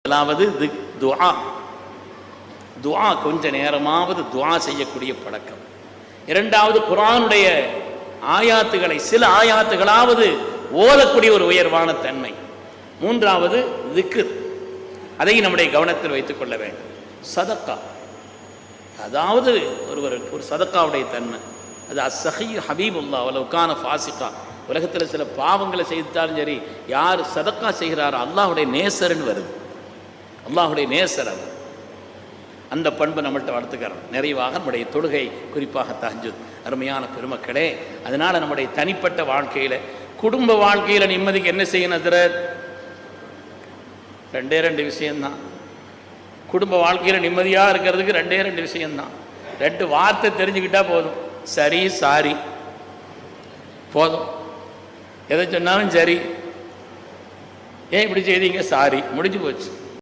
முதலாவது துஆ. துஆ கொஞ்ச நேரமாவது துஆ செய்யக்கூடிய பழக்கம். இரண்டாவது குர்ஆனுடைய ஆயாத்துகளை சில ஆயாத்துகளாவது ஓதக்கூடிய ஒரு உயர்வான தன்மை. மூன்றாவது திக்ர், அதை நம்முடைய கவனத்தில் வைத்துக் கொள்ள வேண்டும். சதக்கா, அதாவது ஒருவருக்கு ஒரு சதக்காவுடைய தன்மை, அது அஸ்ஸஹி ஹபீபுல்லா வலவுகான ஃபாசிகா. உலகத்தில் சில பாவங்களை செய்தாலும் சரி, யார் சதக்கா செய்கிறாரோ அல்லாஹுடைய நேசர்ன்னு வருது. அல்லாஹுடைய நேசர் அவர். அந்த பண்பு நம்மள்கிட்ட வளர்த்துக்கிறோம். நிறைவாக நம்முடைய தொழுகை, குறிப்பாக தஹஜ்ஜுத். அருமையான பெருமக்களே, அதனால் நம்முடைய தனிப்பட்ட வாழ்க்கையில், குடும்ப வாழ்க்கையில் நிம்மதிக்கு என்ன செய்யணும்? ரெண்டு விஷயம்தான். குடும்ப வாழ்க்கையில் நிம்மதியாக இருக்கிறதுக்கு ரெண்டு விஷயம்தான். 2 வார்த்தை தெரிஞ்சுக்கிட்டா போதும். சரி, சாரி போதும். எதை சொன்னாலும் சரி, ஏன் இப்படி செய்தீங்க, சாரி, முடிஞ்சு போச்சு.